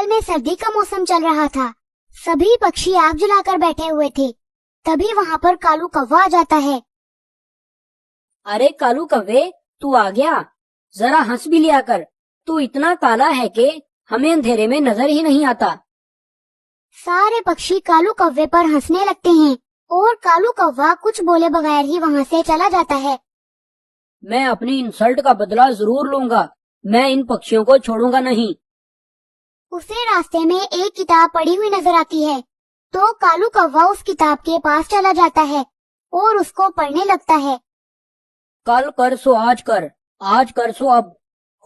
जंगल में सर्दी का मौसम चल रहा था। सभी पक्षी आग जलाकर बैठे हुए थे। तभी वहाँ पर कालू कौवा आ जाता है। अरे कालू कव्वे, तू आ गया। जरा हंस भी लिया कर। तू इतना काला है कि हमें अंधेरे में नजर ही नहीं आता। सारे पक्षी कालू कौवे पर हंसने लगते हैं और कालू कौवा कुछ बोले बगैर ही वहाँ से चला जाता है। मैं अपनी इंसल्ट का बदला जरूर लूंगा। मैं इन पक्षियों को छोड़ूंगा नहीं। उसे रास्ते में एक किताब पड़ी हुई नजर आती है, तो कालू कौवा उस किताब के पास चला जाता है और उसको पढ़ने लगता है। कल कर सो आज कर, आज कर सो अब।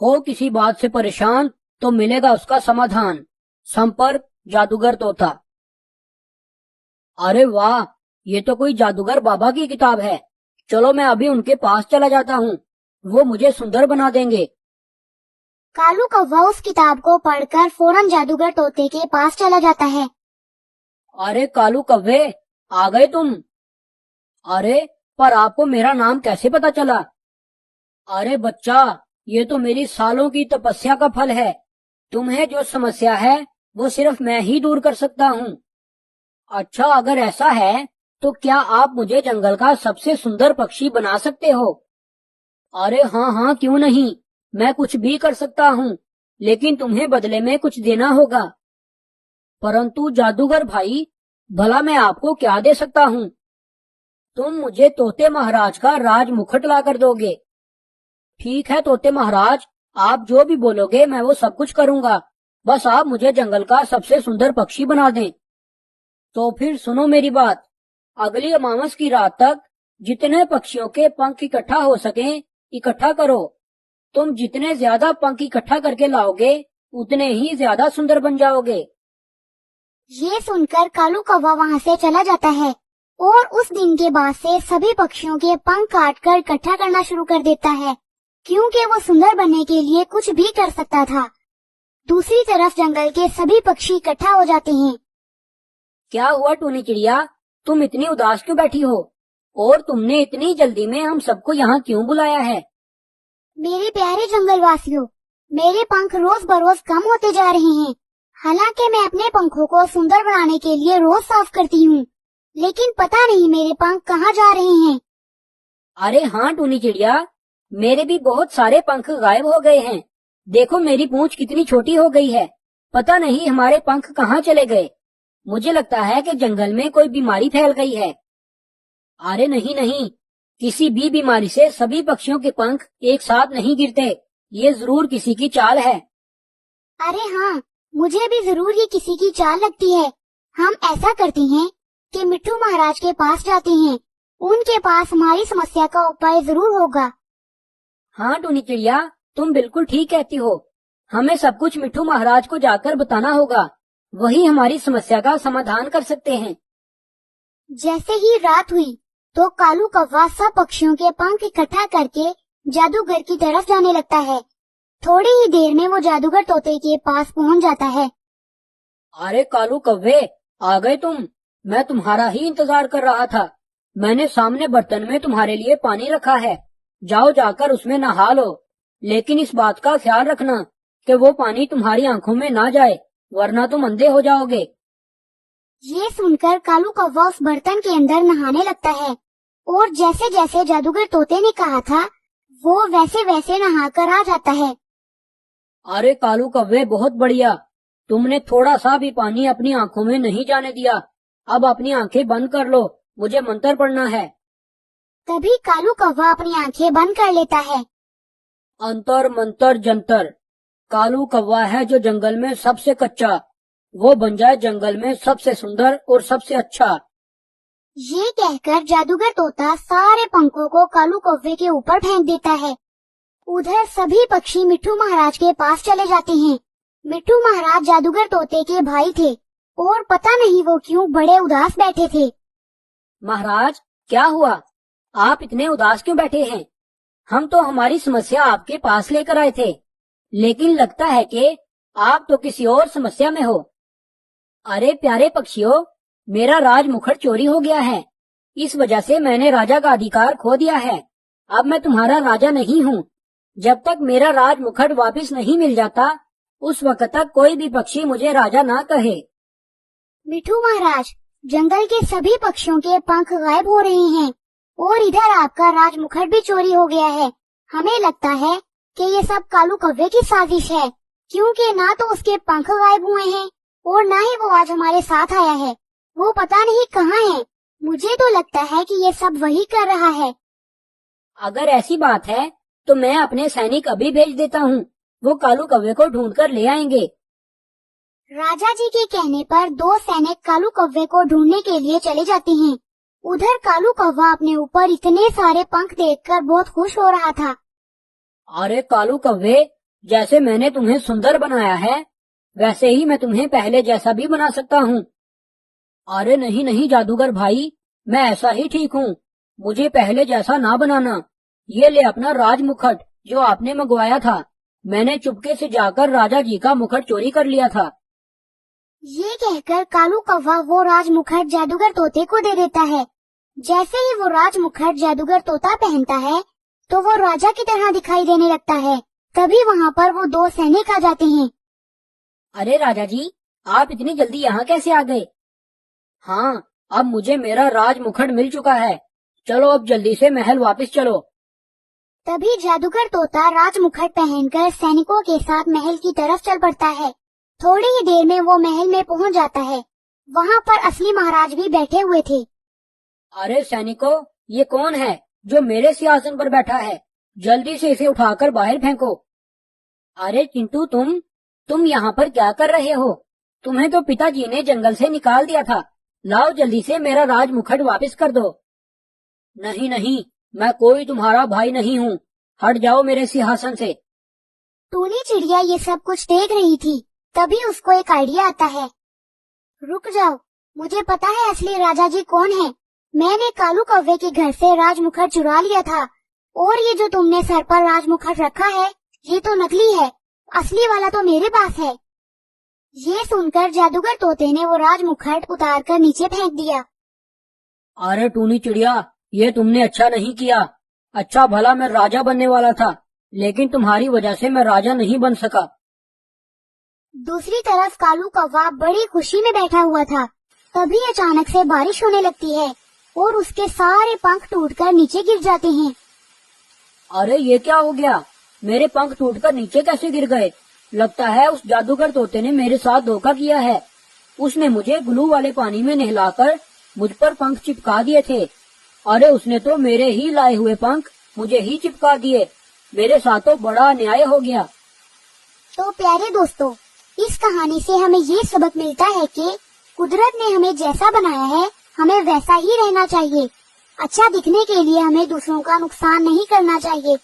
हो किसी बात से परेशान तो मिलेगा उसका समाधान। संपर्क जादूगर तोता। अरे वाह, ये तो कोई जादूगर बाबा की किताब है। चलो मैं अभी उनके पास चला जाता हूँ। वो मुझे सुंदर बना देंगे। कालू कौवा उस किताब को पढ़कर फौरन जादूगर तोते के पास चला जाता है। अरे कालू कव्वे, आ गए तुम। अरे पर आपको मेरा नाम कैसे पता चला? अरे बच्चा, ये तो मेरी सालों की तपस्या का फल है। तुम्हें जो समस्या है वो सिर्फ मैं ही दूर कर सकता हूँ। अच्छा, अगर ऐसा है तो क्या आप मुझे जंगल का सबसे सुंदर पक्षी बना सकते हो? अरे हाँ हाँ, क्यों नहीं। मैं कुछ भी कर सकता हूँ, लेकिन तुम्हें बदले में कुछ देना होगा। परंतु जादूगर भाई, भला मैं आपको क्या दे सकता हूँ? तुम मुझे तोते महाराज का राज मुकुट ला कर दोगे। ठीक है तोते महाराज, आप जो भी बोलोगे मैं वो सब कुछ करूँगा। बस आप मुझे जंगल का सबसे सुंदर पक्षी बना दें। तो फिर सुनो मेरी बात। अगली अमावस की रात तक जितने पक्षियों के पंख इकट्ठा हो सकें इकट्ठा करो। तुम जितने ज्यादा पंख इकट्ठा करके लाओगे उतने ही ज्यादा सुंदर बन जाओगे। ये सुनकर कालू कौवा वहाँ से चला जाता है और उस दिन के बाद से सभी पक्षियों के पंख काटकर इकट्ठा करना शुरू कर देता है, क्योंकि वो सुंदर बनने के लिए कुछ भी कर सकता था। दूसरी तरफ जंगल के सभी पक्षी इकट्ठा हो जाते हैं। क्या हुआ टूनी चिड़िया, तुम इतनी उदास क्यों बैठी हो? और तुमने इतनी जल्दी में हम सबको यहाँ क्यों बुलाया है? मेरे प्यारे जंगलवासियों, मेरे पंख रोज बरोज कम होते जा रहे हैं। हालांकि मैं अपने पंखों को सुंदर बनाने के लिए रोज साफ करती हूँ, लेकिन पता नहीं मेरे पंख कहाँ जा रहे हैं। अरे हाँ टूनी चिड़िया, मेरे भी बहुत सारे पंख गायब हो गए हैं। देखो मेरी पूंछ कितनी छोटी हो गई है। पता नहीं हमारे पंख कहाँ चले गए। मुझे लगता है कि जंगल में कोई बीमारी फैल गई है। अरे नहीं नहीं, किसी भी बीमारी से सभी पक्षियों के पंख एक साथ नहीं गिरते। ये जरूर किसी की चाल है। अरे हाँ, मुझे भी जरूर ये किसी की चाल लगती है। हम ऐसा करते हैं कि मिट्ठू महाराज के पास जाते हैं। उनके पास हमारी समस्या का उपाय जरूर होगा। हाँ टूनी चिड़िया, तुम बिल्कुल ठीक कहती हो। हमें सब कुछ मिट्ठू महाराज को जाकर बताना होगा। वही हमारी समस्या का समाधान कर सकते हैं। जैसे ही रात हुई तो कालू कौवा सब पक्षियों के पंख इकट्ठा करके जादूगर की तरफ जाने लगता है। थोड़ी ही देर में वो जादूगर तोते के पास पहुंच जाता है। अरे कालू कव्वे, आ गए तुम। मैं तुम्हारा ही इंतजार कर रहा था। मैंने सामने बर्तन में तुम्हारे लिए पानी रखा है। जाओ जाकर उसमें नहा लो। लेकिन इस बात का ख्याल रखना कि वो पानी तुम्हारी आंखों में ना जाए, वरना तुम अंधे हो जाओगे। ये सुनकर कालू कौवा उस बर्तन के अंदर नहाने लगता है और जैसे जैसे जादूगर तोते ने कहा था वो वैसे वैसे नहाकर आ जाता है। अरे कालू कव्वे, बहुत बढ़िया। तुमने थोड़ा सा भी पानी अपनी आंखों में नहीं जाने दिया। अब अपनी आंखें बंद कर लो, मुझे मंत्र पढ़ना है। तभी कालू कौवा अपनी आंखें बंद कर लेता है। अंतर मंतर जंतर। कालू कौवा है जो जंगल में सबसे कच्चा, वो बन जाए जंगल में सबसे सुंदर और सबसे अच्छा। ये कहकर जादूगर तोता सारे पंखों को कालू कौवे के ऊपर फेंक देता है। उधर सभी पक्षी मिट्ठू महाराज के पास चले जाते हैं। मिट्ठू महाराज जादूगर तोते के भाई थे और पता नहीं वो क्यों बड़े उदास बैठे थे। महाराज, क्या हुआ? आप इतने उदास क्यों बैठे हैं? हम तो हमारी समस्या आपके पास लेकर आए थे, लेकिन लगता है कि आप तो किसी और समस्या में हो। अरे प्यारे पक्षियों, मेरा राज मुकुट चोरी हो गया है। इस वजह से मैंने राजा का अधिकार खो दिया है। अब मैं तुम्हारा राजा नहीं हूँ। जब तक मेरा राज मुकुट वापस नहीं मिल जाता उस वक्त तक कोई भी पक्षी मुझे राजा ना कहे। मिठू महाराज, जंगल के सभी पक्षियों के पंख गायब हो रहे हैं और इधर आपका राजमुकुट भी चोरी हो गया है। हमें लगता है कि ये सब कालू कौवे की साजिश है, क्योंकि ना तो उसके पंख गायब हुए हैं और ना ही वो आज हमारे साथ आया है। वो पता नहीं कहाँ है। मुझे तो लगता है कि ये सब वही कर रहा है। अगर ऐसी बात है तो मैं अपने सैनिक अभी भेज देता हूँ। वो कालू कौवे को ढूंढ कर ले आएंगे। राजा जी के कहने पर 2 सैनिक कालू कौवे को ढूंढने के लिए चले जाते हैं। उधर कालू कौवा अपने ऊपर इतने सारे पंख देखकर बहुत खुश हो रहा था। अरे कालू कौवे, जैसे मैंने तुम्हें सुंदर बनाया है वैसे ही मैं तुम्हें पहले जैसा भी बना सकता हूँ। अरे नहीं नहीं जादूगर भाई, मैं ऐसा ही ठीक हूँ। मुझे पहले जैसा ना बनाना। ये ले अपना राजमुकुट जो आपने मंगवाया था। मैंने चुपके से जाकर राजा जी का मुकुट चोरी कर लिया था। ये कहकर कालू कौवा वो राजमुकुट जादूगर तोते को दे देता है। जैसे ही वो राजमुकुट जादूगर तोता पहनता है तो वो राजा की तरह दिखाई देने लगता है। तभी वहाँ पर वो 2 सैनिक आ जाते हैं। अरे राजा जी, आप इतनी जल्दी यहाँ कैसे आ गए? हाँ, अब मुझे मेरा राजमुकुट मिल चुका है। चलो अब जल्दी से महल वापस चलो। तभी जादूगर तोता राजमुकुट पहनकर सैनिकों के साथ महल की तरफ चल पड़ता है। थोड़ी ही देर में वो महल में पहुंच जाता है। वहाँ पर असली महाराज भी बैठे हुए थे। अरे सैनिकों, ये कौन है जो मेरे सिंहासन पर बैठा है? जल्दी से इसे उठाकर बाहर फेंको। अरे चिंटू, तुम यहाँ पर क्या कर रहे हो? तुम्हें तो पिताजी ने जंगल से निकाल दिया था। लाओ जल्दी से मेरा राजमुकुट वापस कर दो। नहीं नहीं, मैं कोई तुम्हारा भाई नहीं हूँ। हट जाओ मेरे सिंहासन से। टूनी चिड़िया ये सब कुछ देख रही थी। तभी उसको एक आइडिया आता है। रुक जाओ, मुझे पता है असली राजा जी कौन है। मैंने कालू कौवे के घर से राजमुकुट चुरा लिया था और ये जो तुमने सर पर राजमुकुट रखा है ये तो नकली है। असली वाला तो मेरे पास है। ये सुनकर जादूगर तोते ने वो राजमुकुट उतार कर नीचे फेंक दिया। अरे टूनी चिड़िया, ये तुमने अच्छा नहीं किया। अच्छा भला मैं राजा बनने वाला था, लेकिन तुम्हारी वजह से मैं राजा नहीं बन सका। दूसरी तरफ कालू कौवा बड़ी खुशी में बैठा हुआ था। तभी अचानक से बारिश होने लगती है और उसके सारे पंख टूटकर नीचे गिर जाते हैं। अरे ये क्या हो गया? मेरे पंख टूटकर नीचे कैसे गिर गए? लगता है उस जादूगर तोते ने मेरे साथ धोखा किया है। उसने मुझे ग्लू वाले पानी में नहलाकर मुझ पर पंख चिपका दिए थे। अरे उसने तो मेरे ही लाए हुए पंख मुझे ही चिपका दिए। मेरे साथ तो बड़ा अन्याय हो गया। तो प्यारे दोस्तों, इस कहानी से हमें ये सबक मिलता है कि कुदरत ने हमें जैसा बनाया है हमें वैसा ही रहना चाहिए। अच्छा दिखने के लिए हमें दूसरों का नुकसान नहीं करना चाहिए।